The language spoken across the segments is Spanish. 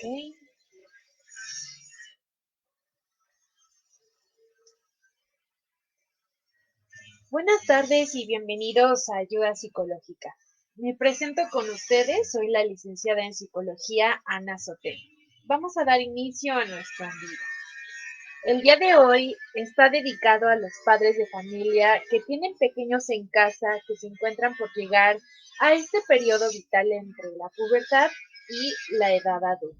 Ok. Buenas tardes y bienvenidos a Ayuda Psicológica. Me presento con ustedes, soy la licenciada en Psicología Ana Sotelo. Vamos a dar inicio a nuestro en vivo. El día de hoy está dedicado a los padres de familia que tienen pequeños en casa que se encuentran por llegar a este periodo vital entre la pubertad y la edad adulta.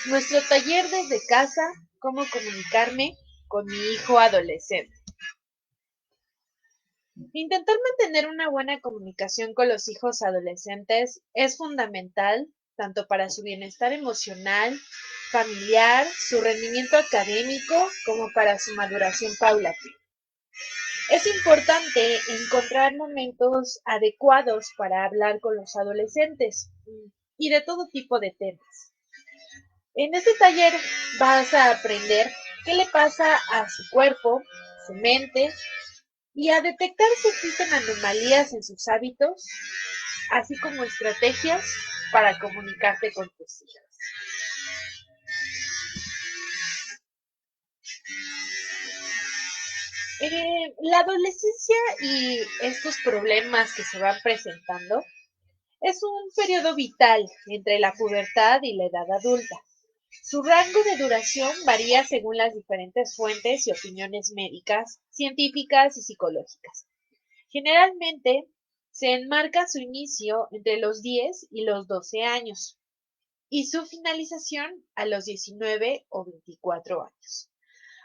Nuestro taller desde casa, cómo comunicarme con mi hijo adolescente. Intentar mantener una buena comunicación con los hijos adolescentes es fundamental tanto para su bienestar emocional, familiar, su rendimiento académico, como para su maduración paulatina. Es importante encontrar momentos adecuados para hablar con los adolescentes y de todo tipo de temas. En este taller vas a aprender qué le pasa a su cuerpo, su mente, y a detectar si existen anomalías en sus hábitos, así como estrategias para comunicarte con tus hijos. La adolescencia y estos problemas que se van presentando es un periodo vital entre la pubertad y la edad adulta. Su rango de duración varía según las diferentes fuentes y opiniones médicas, científicas y psicológicas. Generalmente se enmarca su inicio entre los 10 y los 12 años y su finalización a los 19 o 24 años.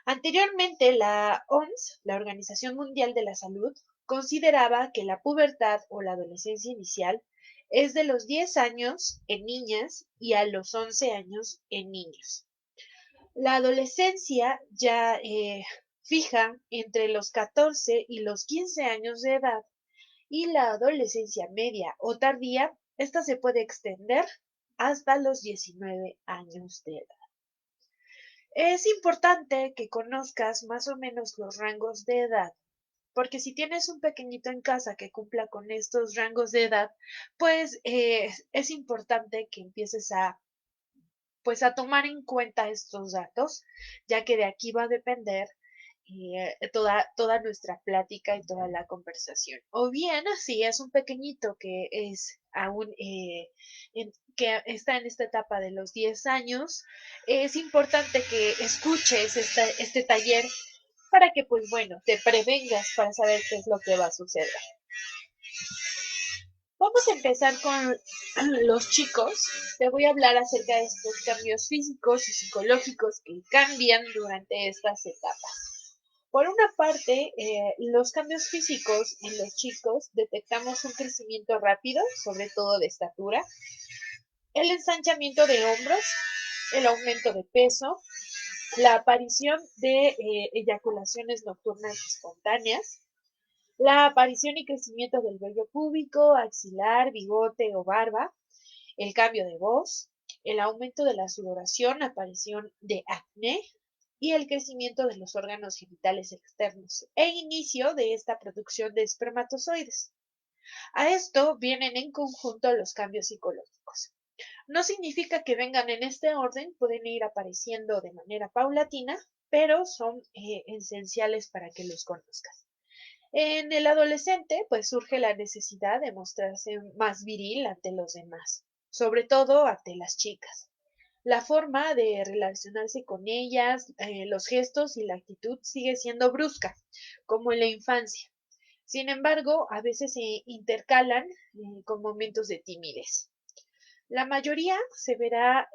Anteriormente, la OMS, la Organización Mundial de la Salud, consideraba que la pubertad o la adolescencia inicial es de los 10 años en niñas y a los 11 años en niños. La adolescencia ya fija entre los 14 y los 15 años de edad y la adolescencia media o tardía, esta se puede extender hasta los 19 años de edad. Es importante que conozcas más o menos los rangos de edad, porque si tienes un pequeñito en casa que cumpla con estos rangos de edad, pues es importante que empieces a tomar en cuenta estos datos, ya que de aquí va a depender toda nuestra plática y toda la conversación. O bien, si es un pequeñito que es aún que está en esta etapa de los 10 años, es importante que escuches este taller para que, pues bueno, te prevengas para saber qué es lo que va a suceder. Vamos a empezar con los chicos. Te voy a hablar acerca de estos cambios físicos y psicológicos que cambian durante estas etapas. Por una parte, los cambios físicos en los chicos detectamos un crecimiento rápido, sobre todo de estatura, el ensanchamiento de hombros, el aumento de peso, la aparición de eyaculaciones nocturnas espontáneas, la aparición y crecimiento del vello púbico, axilar, bigote o barba, el cambio de voz, el aumento de la sudoración, aparición de acné y el crecimiento de los órganos genitales externos e inicio de esta producción de espermatozoides. A esto vienen en conjunto los cambios psicológicos. No significa que vengan en este orden, pueden ir apareciendo de manera paulatina, pero son esenciales para que los conozcas. En el adolescente, pues surge la necesidad de mostrarse más viril ante los demás, sobre todo ante las chicas. La forma de relacionarse con ellas, los gestos y la actitud sigue siendo brusca, como en la infancia. Sin embargo, a veces se intercalan con momentos de timidez. La mayoría se verá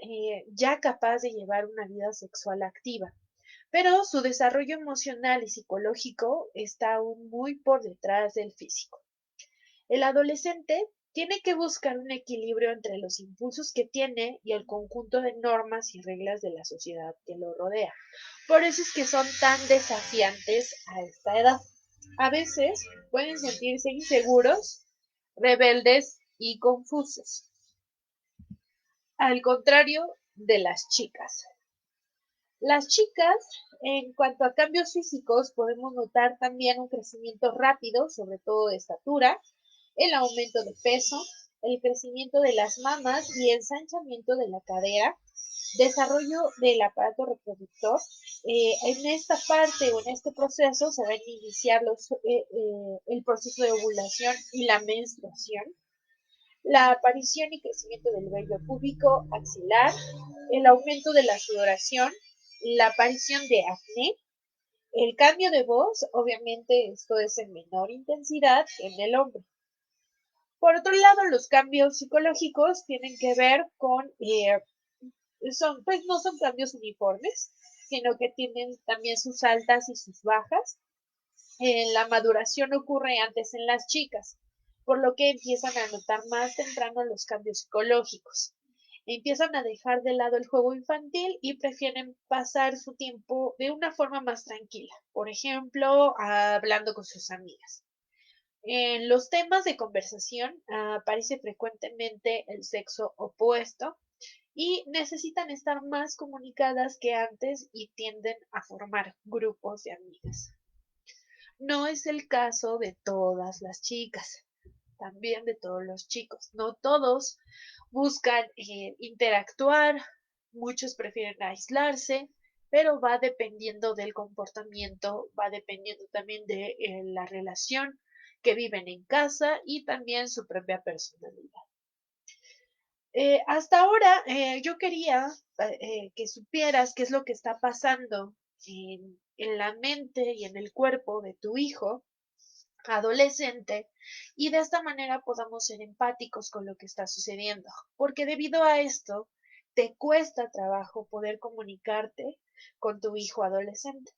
ya capaz de llevar una vida sexual activa, pero su desarrollo emocional y psicológico está aún muy por detrás del físico. El adolescente tiene que buscar un equilibrio entre los impulsos que tiene y el conjunto de normas y reglas de la sociedad que lo rodea. Por eso es que son tan desafiantes a esta edad. A veces pueden sentirse inseguros, rebeldes y confusos, al contrario de las chicas. Las chicas, en cuanto a cambios físicos, podemos notar también un crecimiento rápido, sobre todo de estatura, el aumento de peso, el crecimiento de las mamas y ensanchamiento de la cadera, desarrollo del aparato reproductor. En esta parte o en este proceso se van a iniciar el proceso de ovulación y la menstruación, la aparición y crecimiento del vello púbico axilar, el aumento de la sudoración, la aparición de acné, el cambio de voz, obviamente esto es en menor intensidad en el hombre. Por otro lado, los cambios psicológicos tienen que ver con, pues no son cambios uniformes, sino que tienen también sus altas y sus bajas. La maduración ocurre antes en las chicas, por lo que empiezan a notar más temprano los cambios psicológicos. Empiezan a dejar de lado el juego infantil y prefieren pasar su tiempo de una forma más tranquila, por ejemplo, hablando con sus amigas. En los temas de conversación aparece frecuentemente el sexo opuesto y necesitan estar más comunicadas que antes y tienden a formar grupos de amigas. No es el caso de todas las chicas, también de todos los chicos. No todos buscan interactuar, muchos prefieren aislarse, pero va dependiendo del comportamiento, va dependiendo también de la relación que viven en casa y también su propia personalidad. Hasta ahora yo quería que supieras qué es lo que está pasando en la mente y en el cuerpo de tu hijo adolescente y de esta manera podamos ser empáticos con lo que está sucediendo, porque debido a esto te cuesta trabajo poder comunicarte con tu hijo adolescente.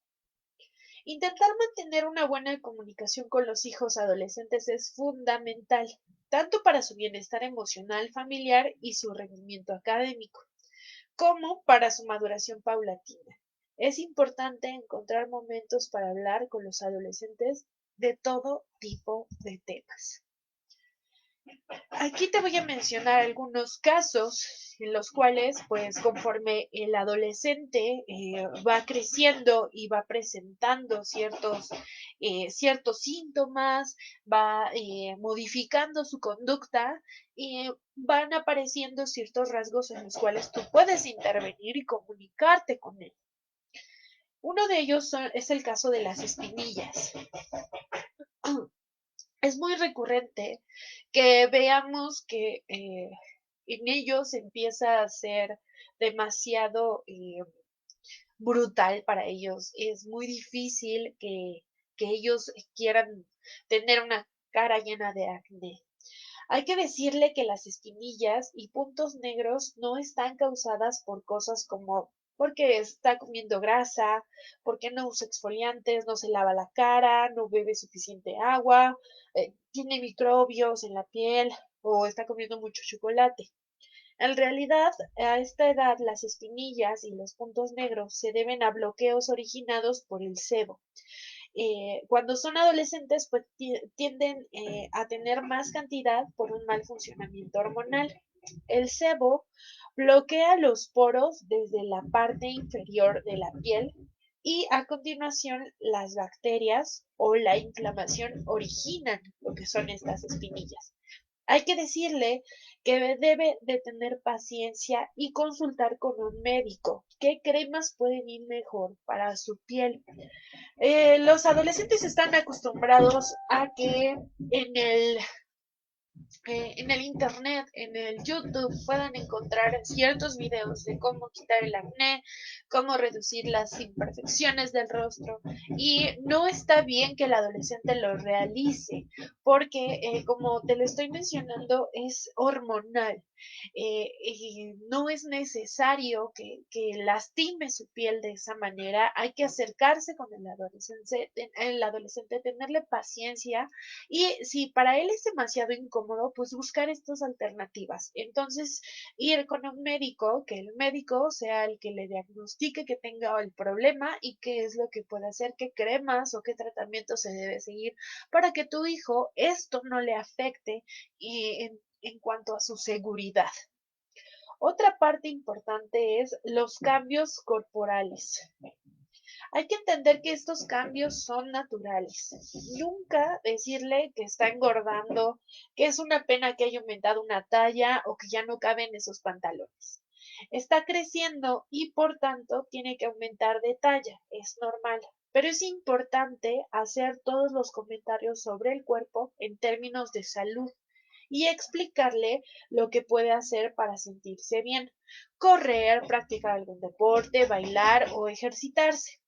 Intentar mantener una buena comunicación con los hijos adolescentes es fundamental, tanto para su bienestar emocional, familiar y su rendimiento académico, como para su maduración paulatina. Es importante encontrar momentos para hablar con los adolescentes de todo tipo de temas. Aquí te voy a mencionar algunos casos en los cuales, pues, conforme el adolescente va creciendo y va presentando ciertos síntomas, va modificando su conducta, van apareciendo ciertos rasgos en los cuales tú puedes intervenir y comunicarte con él. Uno de ellos es el caso de las espinillas. Es muy recurrente que veamos que en ellos empieza a ser demasiado brutal para ellos. Es muy difícil que ellos quieran tener una cara llena de acné. Hay que decirle que las espinillas y puntos negros no están causadas por cosas como porque está comiendo grasa, porque no usa exfoliantes, no se lava la cara, no bebe suficiente agua, tiene microbios en la piel o está comiendo mucho chocolate. En realidad, a esta edad, las espinillas y los puntos negros se deben a bloqueos originados por el sebo. Cuando son adolescentes, pues tienden a tener más cantidad por un mal funcionamiento hormonal. El sebo bloquea los poros desde la parte inferior de la piel y a continuación las bacterias o la inflamación originan lo que son estas espinillas. Hay que decirle que debe de tener paciencia y consultar con un médico. ¿Qué cremas pueden ir mejor para su piel? Los adolescentes están acostumbrados a que en el internet, en el YouTube, puedan encontrar ciertos videos de cómo quitar el acné, cómo reducir las imperfecciones del rostro. Y no está bien que el adolescente lo realice, porque como te lo estoy mencionando, es hormonal. Y no es necesario que lastime su piel de esa manera. Hay que acercarse con el adolescente, tenerle paciencia y si para él es demasiado incómodo, pues buscar estas alternativas. Entonces, ir con un médico, que el médico sea el que le diagnostique que tenga el problema y qué es lo que puede hacer, qué cremas o qué tratamiento se debe seguir para que tu hijo esto no le afecte en cuanto a su seguridad. Otra parte importante es los cambios corporales. Hay que entender que estos cambios son naturales. Nunca decirle que está engordando, que es una pena que haya aumentado una talla o que ya no caben esos pantalones. Está creciendo y por tanto tiene que aumentar de talla, es normal. Pero es importante hacer todos los comentarios sobre el cuerpo en términos de salud y explicarle lo que puede hacer para sentirse bien. Correr, practicar algún deporte, bailar o ejercitarse.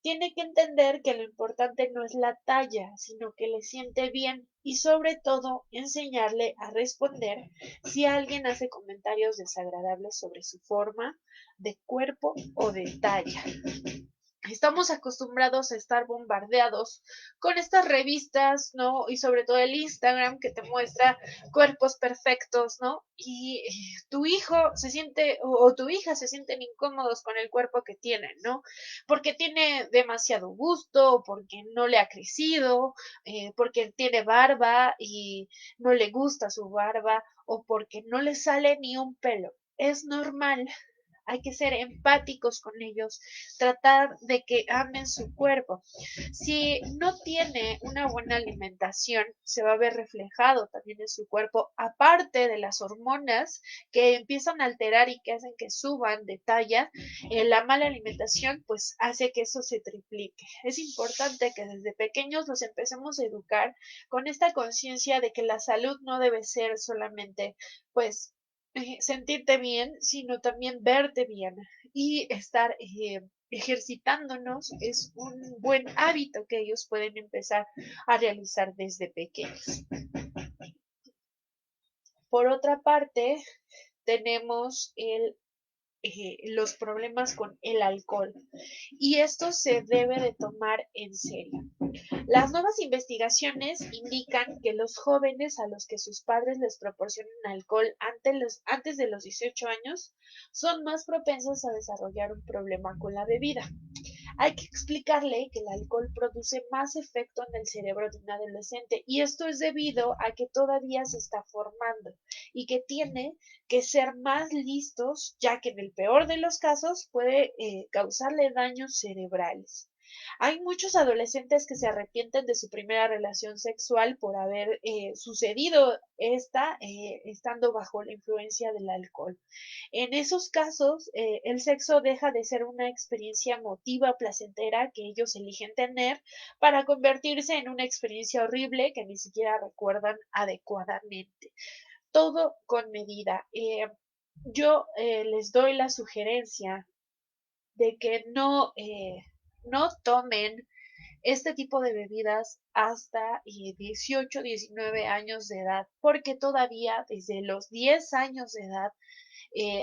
Tiene que entender que lo importante no es la talla, sino que le siente bien y sobre todo enseñarle a responder si alguien hace comentarios desagradables sobre su forma de cuerpo o de talla. Estamos acostumbrados a estar bombardeados con estas revistas, ¿no? Y sobre todo el Instagram que te muestra cuerpos perfectos, ¿no? Y tu hijo se siente o tu hija se sienten incómodos con el cuerpo que tienen, ¿no? Porque tiene demasiado gusto, porque no le ha crecido, porque tiene barba y no le gusta su barba, o porque no le sale ni un pelo. Es normal, hay que ser empáticos con ellos, tratar de que amen su cuerpo. Si no tiene una buena alimentación, se va a ver reflejado también en su cuerpo, aparte de las hormonas que empiezan a alterar y que hacen que suban de talla, la mala alimentación pues hace que eso se triplique. Es importante que desde pequeños los empecemos a educar con esta conciencia de que la salud no debe ser solamente pues sentirte bien, sino también verte bien y estar ejercitándonos es un buen hábito que ellos pueden empezar a realizar desde pequeños. Por otra parte, tenemos los problemas con el alcohol y esto se debe de tomar en serio. Las nuevas investigaciones indican que los jóvenes a los que sus padres les proporcionan alcohol antes de los 18 años son más propensos a desarrollar un problema con la bebida. Hay que explicarle que el alcohol produce más efecto en el cerebro de un adolescente y esto es debido a que todavía se está formando y que tiene que ser más listos ya que en el peor de los casos puede causarle daños cerebrales. Hay muchos adolescentes que se arrepienten de su primera relación sexual por haber sucedido esta estando bajo la influencia del alcohol. En esos casos, el sexo deja de ser una experiencia emotiva, placentera que ellos eligen tener para convertirse en una experiencia horrible que ni siquiera recuerdan adecuadamente. Todo con medida. Yo les doy la sugerencia de que no tomen este tipo de bebidas hasta 18, 19 años de edad, porque todavía desde los 10 años de edad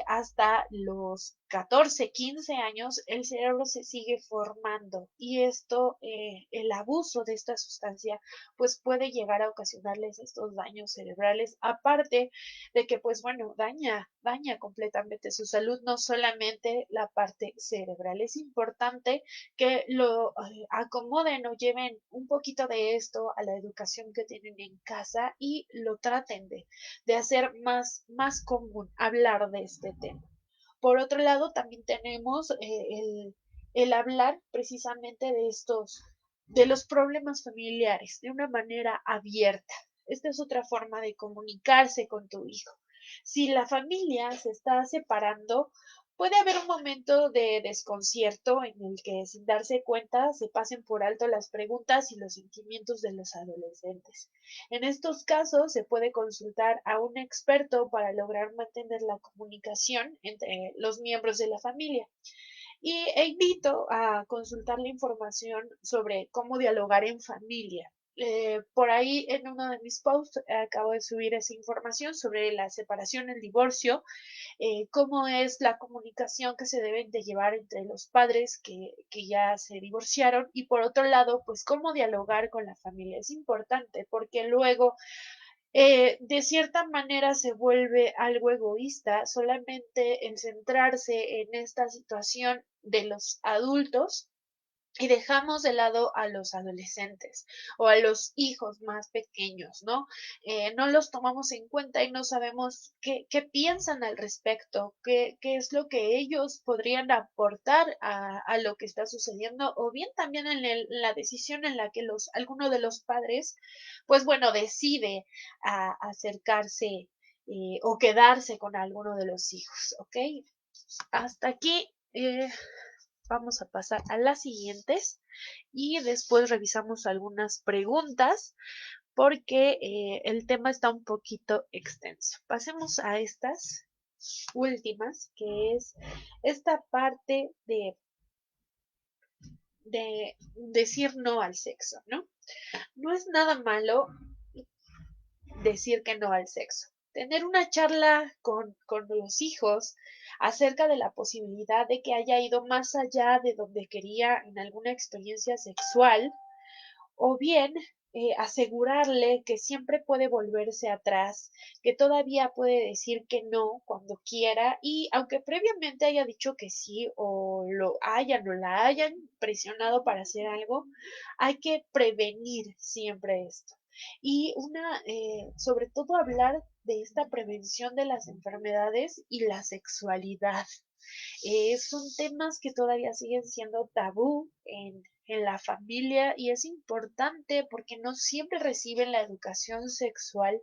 hasta los 14, 15 años, el cerebro se sigue formando y esto, el abuso de esta sustancia, pues puede llegar a ocasionarles estos daños cerebrales, aparte de que, pues bueno, daña completamente su salud, no solamente la parte cerebral. Es importante que lo acomoden o lleven un poquito de esto a la educación que tienen en casa y lo traten de hacer más común hablar de este tema. Por otro lado, también tenemos el hablar precisamente de de los problemas familiares, de una manera abierta. Esta es otra forma de comunicarse con tu hijo. Si la familia se está separando, puede haber un momento de desconcierto en el que sin darse cuenta se pasen por alto las preguntas y los sentimientos de los adolescentes. En estos casos se puede consultar a un experto para lograr mantener la comunicación entre los miembros de la familia. E invito a consultar la información sobre cómo dialogar en familia. Por ahí en uno de mis posts acabo de subir esa información sobre la separación, el divorcio, cómo es la comunicación que se deben de llevar entre los padres que ya se divorciaron y por otro lado, pues cómo dialogar con la familia. Es importante porque luego de cierta manera se vuelve algo egoísta solamente en centrarse en esta situación de los adultos y dejamos de lado a los adolescentes o a los hijos más pequeños, ¿no? No los tomamos en cuenta y no sabemos qué piensan al respecto, qué es lo que ellos podrían aportar a lo que está sucediendo, o bien también en la decisión en la que alguno de los padres, pues bueno, decide acercarse o quedarse con alguno de los hijos, ¿ok? Hasta aquí. Vamos a pasar a las siguientes y después revisamos algunas preguntas porque el tema está un poquito extenso. Pasemos a estas últimas, que es esta parte de decir no al sexo, ¿no? No es nada malo decir que no al sexo. Tener una charla con los hijos acerca de la posibilidad de que haya ido más allá de donde quería en alguna experiencia sexual, o bien asegurarle que siempre puede volverse atrás, que todavía puede decir que no cuando quiera, y aunque previamente haya dicho que sí o lo hayan o la hayan presionado para hacer algo, hay que prevenir siempre esto. Y sobre todo hablar de esta prevención de las enfermedades y la sexualidad. Son temas que todavía siguen siendo tabú en la familia, y es importante porque no siempre reciben la educación sexual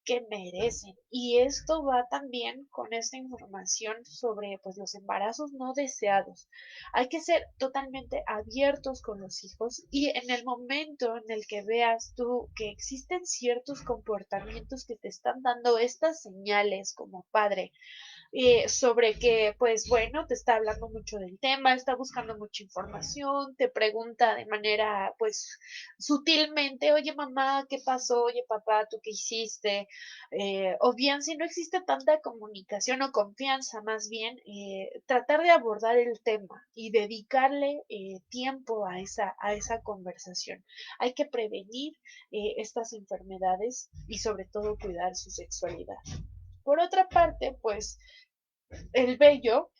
que merecen. Y esto va también con esta información sobre pues los embarazos no deseados. Hay que ser totalmente abiertos con los hijos, y en el momento en el que veas tú que existen ciertos comportamientos que te están dando estas señales como padre, sobre que, pues bueno, te está hablando mucho del tema, está buscando mucha información, te pregunta de manera, pues, sutilmente, oye mamá, ¿qué pasó? Oye papá, ¿tú qué hiciste? O bien, si no existe tanta comunicación o confianza, más bien, tratar de abordar el tema y dedicarle tiempo a esa conversación. Hay que prevenir estas enfermedades y sobre todo cuidar su sexualidad. Por otra parte, pues el vello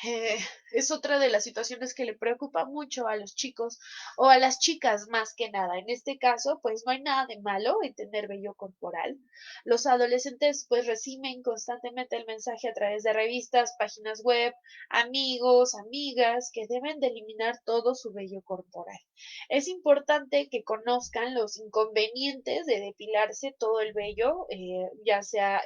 eh, es otra de las situaciones que le preocupa mucho a los chicos o a las chicas más que nada. En este caso, pues no hay nada de malo en tener vello corporal. Los adolescentes pues reciben constantemente el mensaje a través de revistas, páginas web, amigos, amigas, que deben de eliminar todo su vello corporal. Es importante que conozcan los inconvenientes de depilarse todo el vello, ya sea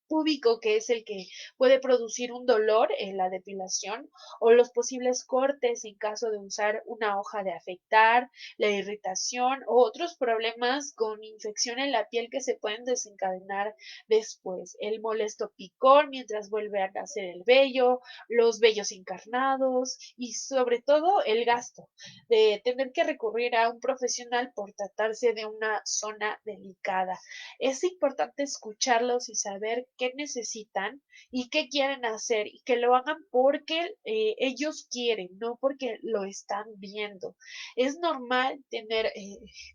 púbico, que es el que puede producir un dolor en la depilación, o los posibles cortes en caso de usar una hoja de afeitar, la irritación o otros problemas con infección en la piel que se pueden desencadenar después, el molesto picor mientras vuelve a nacer el vello, los vellos encarnados y sobre todo el gasto de tener que recurrir a un profesional por tratarse de una zona delicada. Es importante escucharlos y saber qué necesitan y qué quieren hacer, y que lo hagan porque ellos quieren, no porque lo están viendo. Es normal tener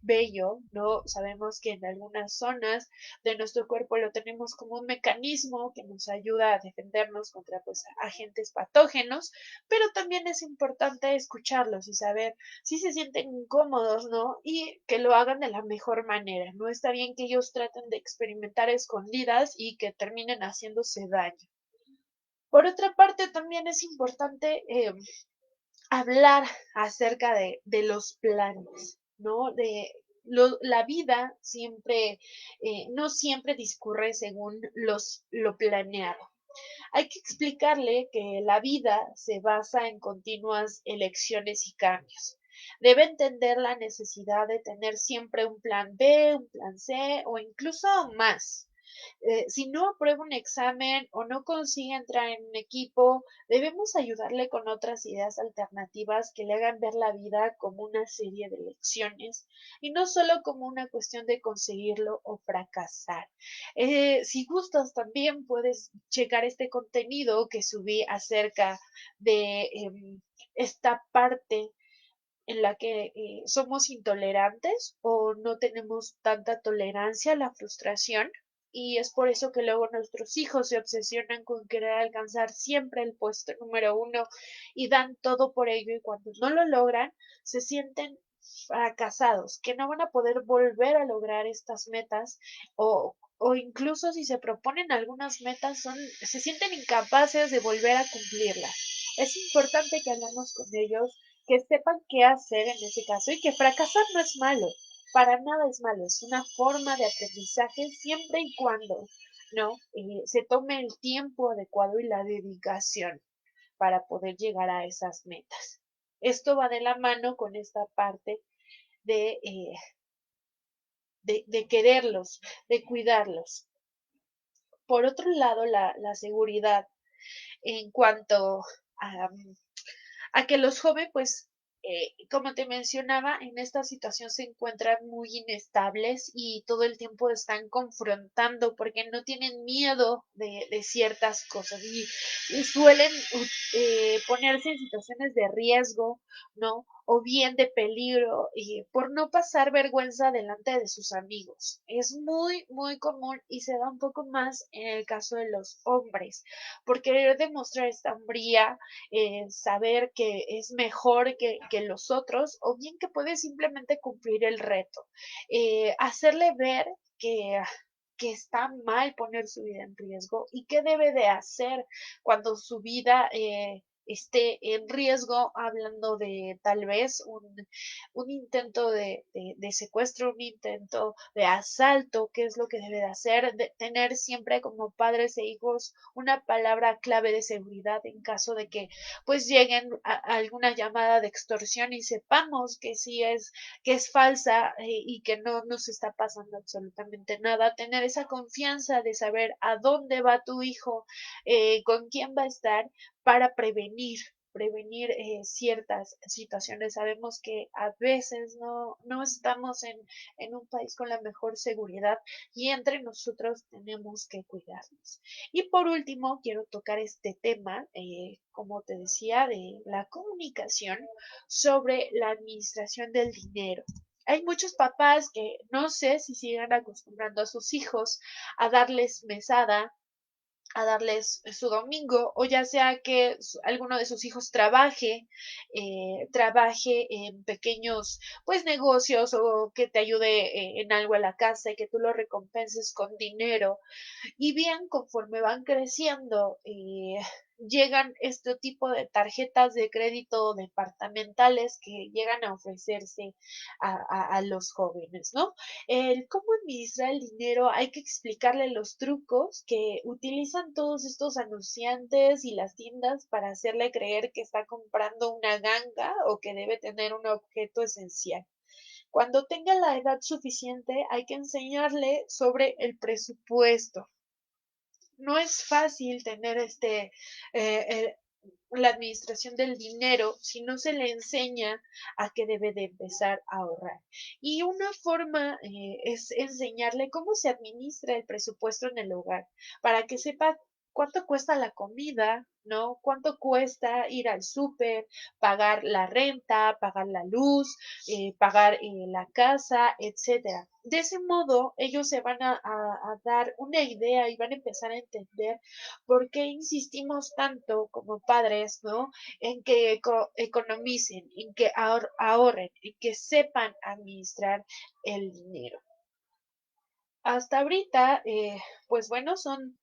vello, ¿no? Sabemos que en algunas zonas de nuestro cuerpo lo tenemos como un mecanismo que nos ayuda a defendernos contra pues agentes patógenos, pero también es importante escucharlos y saber si se sienten incómodos, ¿no? Y que lo hagan de la mejor manera. No está bien que ellos traten de experimentar escondidas y que terminen haciéndose daño. Por otra parte, también es importante hablar acerca de los planes, ¿no? La vida siempre, no siempre discurre según lo planeado. Hay que explicarle que la vida se basa en continuas elecciones y cambios. Debe entender la necesidad de tener siempre un plan B, un plan C o incluso más. Si no aprueba un examen o no consigue entrar en un equipo, debemos ayudarle con otras ideas alternativas que le hagan ver la vida como una serie de lecciones y no solo como una cuestión de conseguirlo o fracasar. Si gustas, también puedes checar este contenido que subí acerca de esta parte en la que somos intolerantes o no tenemos tanta tolerancia a la frustración. y es por eso que luego nuestros hijos se obsesionan con querer alcanzar siempre el puesto número uno y dan todo por ello y cuando no lo logran se sienten fracasados, que no van a poder volver a lograr estas metas o incluso si se proponen algunas metas se sienten incapaces de volver a cumplirlas. Es importante que hablamos con ellos, que sepan qué hacer en ese caso y que fracasar no es malo, para nada es malo, es una forma de aprendizaje siempre y cuando no se tome el tiempo adecuado y la dedicación para poder llegar a esas metas. Esto va de la mano con esta parte de, eh, de quererlos, de cuidarlos. Por otro lado, la seguridad en cuanto a, a que los jóvenes, pues, como te mencionaba, en esta situación se encuentran muy inestables y todo el tiempo están confrontando porque no tienen miedo de ciertas cosas y suelen ponerse en situaciones de riesgo, ¿no? O bien de peligro y por no pasar vergüenza delante de sus amigos. Es muy, muy común y se da un poco más en el caso de los hombres, por querer demostrar esta hombría, saber que es mejor que los otros o bien que puede simplemente cumplir el reto. Hacerle ver que está mal poner su vida en riesgo y qué debe de hacer cuando su vida esté en riesgo, hablando de tal vez un intento de secuestro, un intento de asalto, qué es lo que debe de hacer, de tener siempre como padres e hijos una palabra clave de seguridad en caso de que pues lleguen a alguna llamada de extorsión y sepamos que sí que es falsa y que no nos está pasando absolutamente nada, tener esa confianza de saber a dónde va tu hijo, con quién va a estar para prevenir ciertas situaciones. Sabemos que a veces no estamos en un país con la mejor seguridad y entre nosotros tenemos que cuidarnos. Y por último, quiero tocar este tema, como te decía, de la comunicación sobre la administración del dinero. Hay muchos papás que no sé si sigan acostumbrando a sus hijos a darles mesada, a darles su domingo, o ya sea que alguno de sus hijos trabaje en pequeños pues negocios o que te ayude en algo a la casa y que tú lo recompenses con dinero y bien, conforme van creciendo, llegan este tipo de tarjetas de crédito departamentales que llegan a ofrecerse a los jóvenes, ¿no? El cómo administrar el dinero, hay que explicarle los trucos que utilizan todos estos anunciantes y las tiendas para hacerle creer que está comprando una ganga o que debe tener un objeto esencial. Cuando tenga la edad suficiente, hay que enseñarle sobre el presupuesto. No es fácil tener la administración del dinero si no se le enseña a que debe de empezar a ahorrar. Y una forma es enseñarle cómo se administra el presupuesto en el hogar, para que sepa cuánto cuesta la comida, ¿no? Cuánto cuesta ir al súper, pagar la renta, pagar la luz, pagar la casa, etcétera. De ese modo, ellos se van a dar una idea y van a empezar a entender por qué insistimos tanto como padres, ¿no? En que economicen, en que ahorren, en que sepan administrar el dinero. Hasta ahorita, pues bueno, son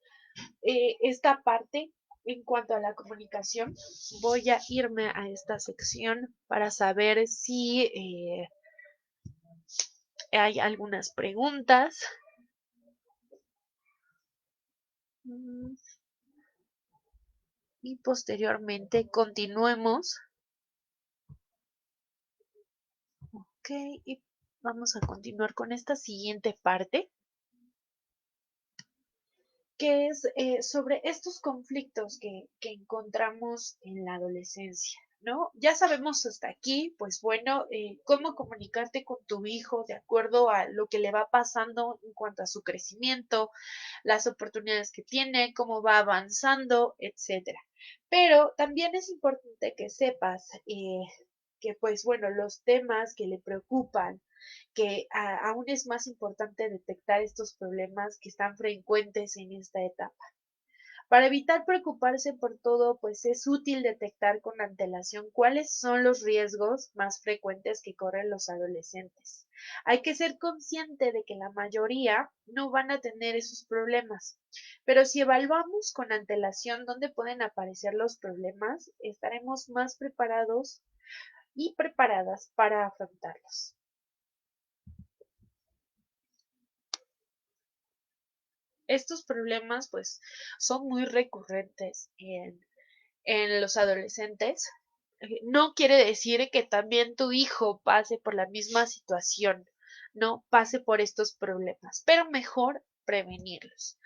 esta parte en cuanto a la comunicación. Voy a irme a esta sección para saber si hay algunas preguntas. Mm, Y posteriormente continuemos. Ok, y vamos a continuar con esta siguiente parte, que es sobre estos conflictos que encontramos en la adolescencia, ¿no? Ya sabemos hasta aquí, pues bueno, cómo comunicarte con tu hijo de acuerdo a lo que le va pasando en cuanto a su crecimiento, las oportunidades que tiene, cómo va avanzando, etcétera. Pero también es importante que sepas que pues bueno, los temas que le preocupan, que aún es más importante detectar estos problemas que están frecuentes en esta etapa. Para evitar preocuparse por todo, pues es útil detectar con antelación cuáles son los riesgos más frecuentes que corren los adolescentes. Hay que ser consciente de que la mayoría no van a tener esos problemas, pero si evaluamos con antelación dónde pueden aparecer los problemas, estaremos más preparados y preparadas para afrontarlos. Estos problemas pues son muy recurrentes en los adolescentes. No quiere decir que también tu hijo pase por la misma situación, no pase por estos problemas, pero mejor prevenirlos.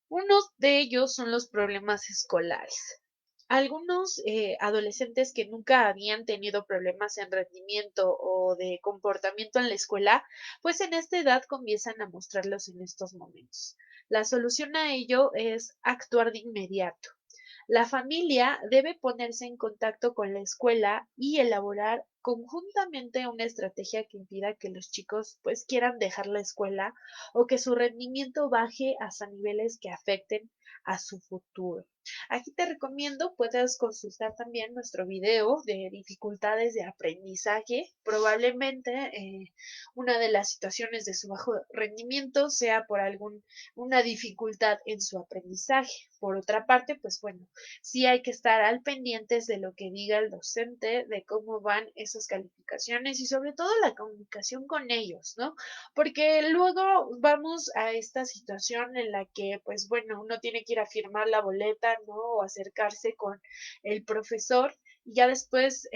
Uno de ellos son los problemas escolares. Algunos adolescentes que nunca habían tenido problemas en rendimiento o de comportamiento en la escuela, pues en esta edad comienzan a mostrarlos en estos momentos. La solución a ello es actuar de inmediato. La familia debe ponerse en contacto con la escuela y elaborar conjuntamente una estrategia que impida que los chicos pues quieran dejar la escuela o que su rendimiento baje hasta niveles que afecten a su futuro. Aquí te recomiendo puedas consultar también nuestro video de dificultades de aprendizaje. Probablemente una de las situaciones de su bajo rendimiento sea por una dificultad en su aprendizaje. Por otra parte, pues bueno, sí hay que estar al pendientes de lo que diga el docente, de cómo van esas calificaciones y sobre todo la comunicación con ellos, ¿no? Porque luego vamos a esta situación en la que, pues bueno, uno tiene que ir a firmar la boleta, ¿no? O acercarse con el profesor y ya después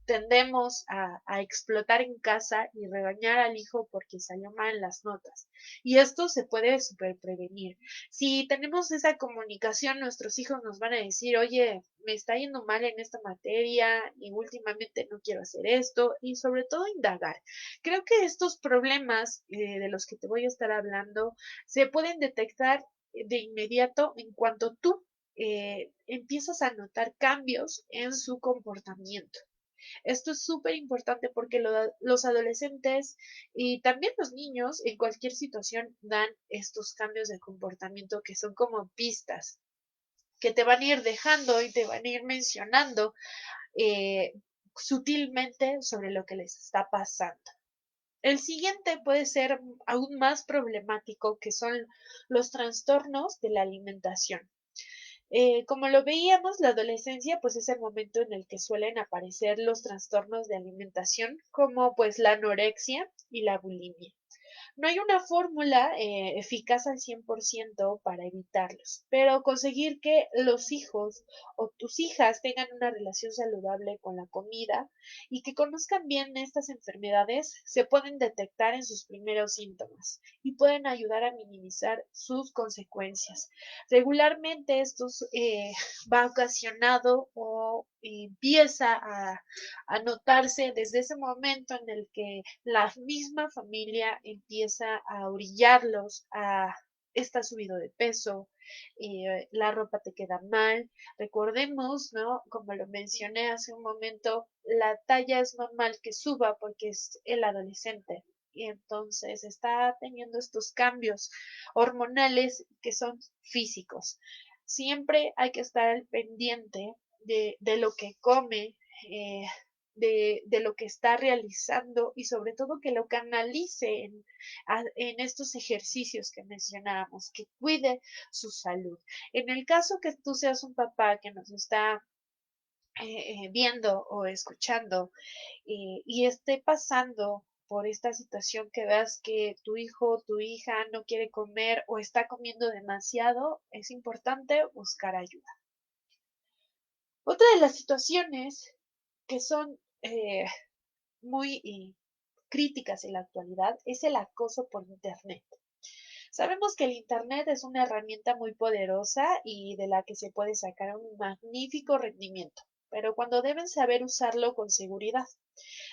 tendemos a explotar en casa y regañar al hijo porque salió mal en las notas. Y esto se puede super prevenir. Si tenemos esa comunicación, nuestros hijos nos van a decir, oye, me está yendo mal en esta materia y últimamente no quiero hacer esto y sobre todo indagar. Creo que estos problemas de los que te voy a estar hablando se pueden detectar de inmediato en cuanto tú empiezas a notar cambios en su comportamiento. Esto es súper importante porque los adolescentes y también los niños en cualquier situación dan estos cambios de comportamiento que son como pistas que te van a ir dejando y te van a ir mencionando eh, sutilmente sobre lo que les está pasando. El siguiente puede ser aún más problemático, que son los trastornos de la alimentación. Como lo veíamos, la adolescencia pues es el momento en el que suelen aparecer los trastornos de alimentación, como pues la anorexia y la bulimia. No hay una fórmula eficaz al 100% para evitarlos, pero conseguir que los hijos o tus hijas tengan una relación saludable con la comida y que conozcan bien estas enfermedades se pueden detectar en sus primeros síntomas y pueden ayudar a minimizar sus consecuencias. Regularmente esto va ocasionado o empieza a notarse desde ese momento en el que la misma familia empieza a orillarlos a está subido de peso, la ropa te queda mal. Recordemos, ¿no? Como lo mencioné hace un momento, la talla es normal que suba porque es el adolescente y entonces está teniendo estos cambios hormonales que son físicos. Siempre hay que estar al pendiente de lo que come, eh, de lo que está realizando y sobre todo que lo canalice en estos ejercicios que mencionábamos, que cuide su salud. En el caso que tú seas un papá que nos está viendo o escuchando y esté pasando por esta situación que veas que tu hijo o tu hija no quiere comer o está comiendo demasiado, es importante buscar ayuda. Otra de las situaciones que son muy críticas en la actualidad es el acoso por Internet. Sabemos que el Internet es una herramienta muy poderosa y de la que se puede sacar un magnífico rendimiento. pero cuando deben saber usarlo con seguridad.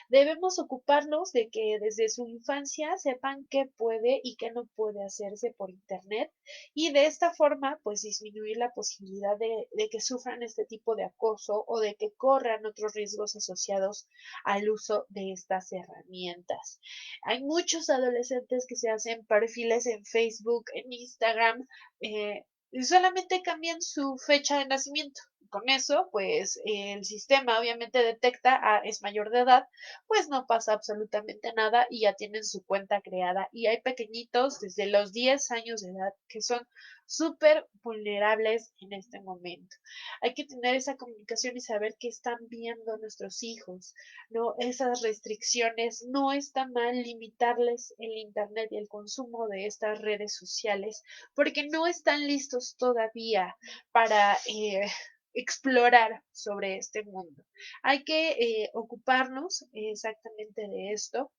Debemos ocuparnos de que desde su infancia sepan qué puede y qué no puede hacerse por Internet y de esta forma pues disminuir la posibilidad de que sufran este tipo de acoso o de que corran otros riesgos asociados al uso de estas herramientas. Hay muchos adolescentes que se hacen perfiles en Facebook, en Instagram, y solamente cambian su fecha de nacimiento. Con eso, pues el sistema obviamente detecta, es mayor de edad, pues no pasa absolutamente nada y ya tienen su cuenta creada. Y hay pequeñitos desde los 10 años de edad que son súper vulnerables en este momento. Hay que tener esa comunicación y saber qué están viendo nuestros hijos, ¿no? Esas restricciones, no está mal limitarles el Internet y el consumo de estas redes sociales porque no están listos todavía para explorar sobre este mundo. Hay que ocuparnos exactamente de esto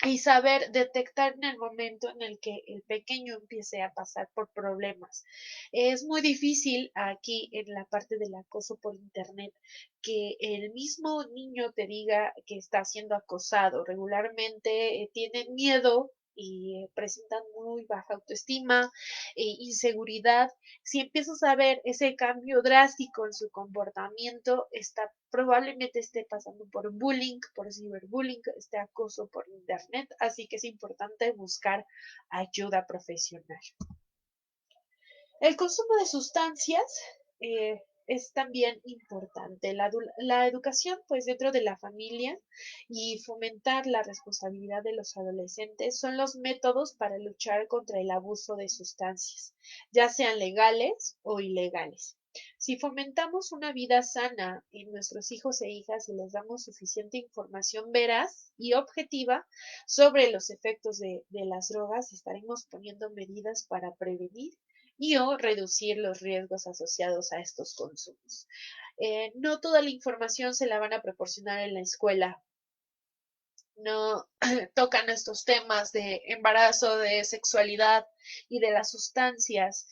y saber detectar en el momento en el que el pequeño empiece a pasar por problemas. Es muy difícil aquí en la parte del acoso por internet que el mismo niño te diga que está siendo acosado. Regularmente tienen miedo y presentan muy baja autoestima, inseguridad. Si empiezas a ver ese cambio drástico en su comportamiento, probablemente esté pasando por bullying, por ciberbullying, este acoso por internet, así que es importante buscar ayuda profesional. El consumo de sustancias es también importante. La educación, pues dentro de la familia y fomentar la responsabilidad de los adolescentes son los métodos para luchar contra el abuso de sustancias, ya sean legales o ilegales. Si fomentamos una vida sana en nuestros hijos e hijas y les damos suficiente información veraz y objetiva sobre los efectos de las drogas, estaremos poniendo medidas para prevenir y o reducir los riesgos asociados a estos consumos. No toda la información se la van a proporcionar en la escuela. No tocan estos temas de embarazo, de sexualidad y de las sustancias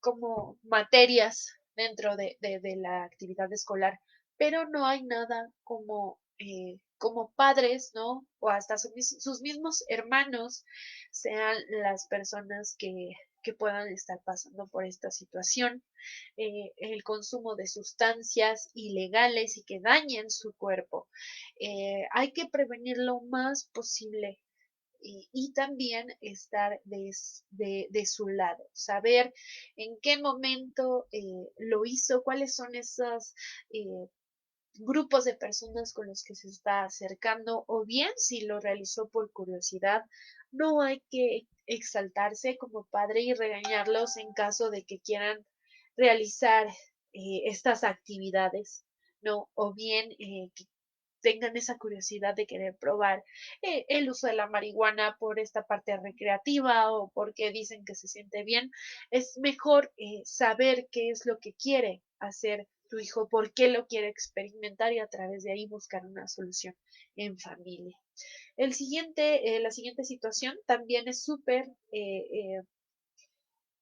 como materias dentro de la actividad escolar, pero no hay nada como padres, ¿no? O hasta sus mismos hermanos sean las personas que puedan estar pasando por esta situación, el consumo de sustancias ilegales y que dañen su cuerpo. Hay que prevenir lo más posible y también estar de su lado, saber en qué momento lo hizo, cuáles son esos grupos de personas con los que se está acercando o bien si lo realizó por curiosidad. No hay que exaltarse como padre y regañarlos en caso de que quieran realizar estas actividades, ¿no? O bien que tengan esa curiosidad de querer probar el uso de la marihuana por esta parte recreativa o porque dicen que se siente bien. Es mejor saber qué es lo que quiere hacer tu hijo, por qué lo quiere experimentar y a través de ahí buscar una solución en familia. La siguiente situación también es súper,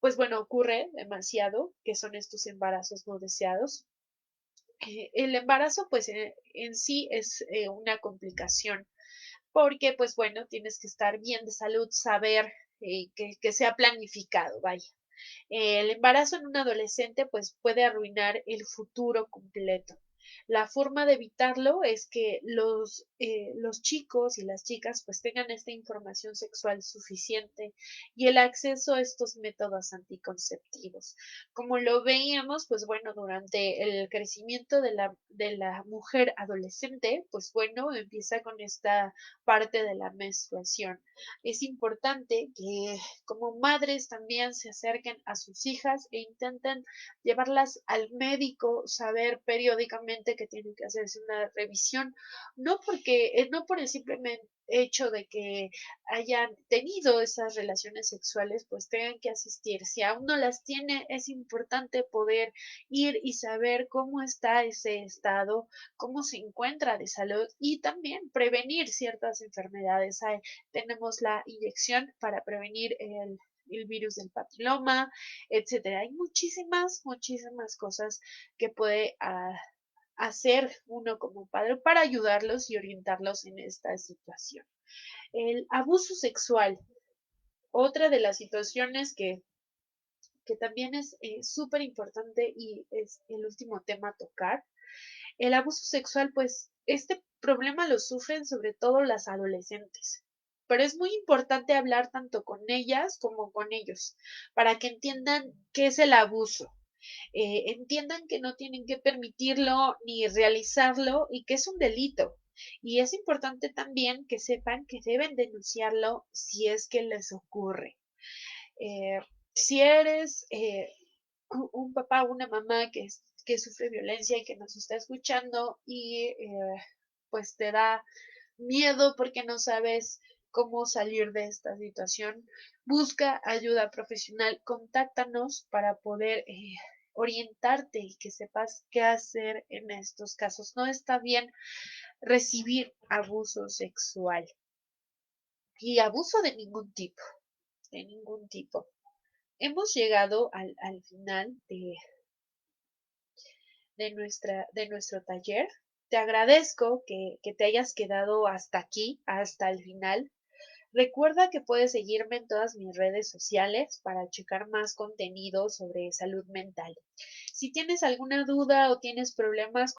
pues bueno, ocurre demasiado, que son estos embarazos no deseados. El embarazo, pues en sí es una complicación porque, pues bueno, tienes que estar bien de salud, saber que sea planificado, vaya. El embarazo en un adolescente pues puede arruinar el futuro completo. La forma de evitarlo es que los chicos y las chicas pues tengan esta información sexual suficiente y el acceso a estos métodos anticonceptivos. Como lo veíamos, pues bueno, durante el crecimiento de la mujer adolescente, pues bueno, empieza con esta parte de la menstruación. Es importante que como madres también se acerquen a sus hijas e intenten llevarlas al médico, saber periódicamente que tienen que hacerse una revisión, no por el simple hecho de que hayan tenido esas relaciones sexuales, pues tengan que asistir. Si aún no las tiene, es importante poder ir y saber cómo está ese estado, cómo se encuentra de salud y también prevenir ciertas enfermedades. Tenemos la inyección para prevenir el virus del papiloma, etcétera. Hay muchísimas cosas que puede hacer uno como padre para ayudarlos y orientarlos en esta situación. El abuso sexual, otra de las situaciones que también es súper importante y es el último tema a tocar. El abuso sexual, pues este problema lo sufren sobre todo las adolescentes, pero es muy importante hablar tanto con ellas como con ellos para que entiendan qué es el abuso, entiendan que no tienen que permitirlo ni realizarlo y que es un delito. Y es importante también que sepan que deben denunciarlo si es que les ocurre. Eh, si eres un papá o una mamá que sufre violencia y que nos está escuchando y pues te da miedo porque no sabes cómo salir de esta situación, busca ayuda profesional, contáctanos para poder orientarte y que sepas qué hacer en estos casos. No está bien recibir abuso sexual y abuso de ningún tipo, de ningún tipo. Hemos llegado al final de nuestro taller. Te agradezco que te hayas quedado hasta aquí, hasta el final. Recuerda que puedes seguirme en todas mis redes sociales para checar más contenido sobre salud mental. Si tienes alguna duda o tienes problemas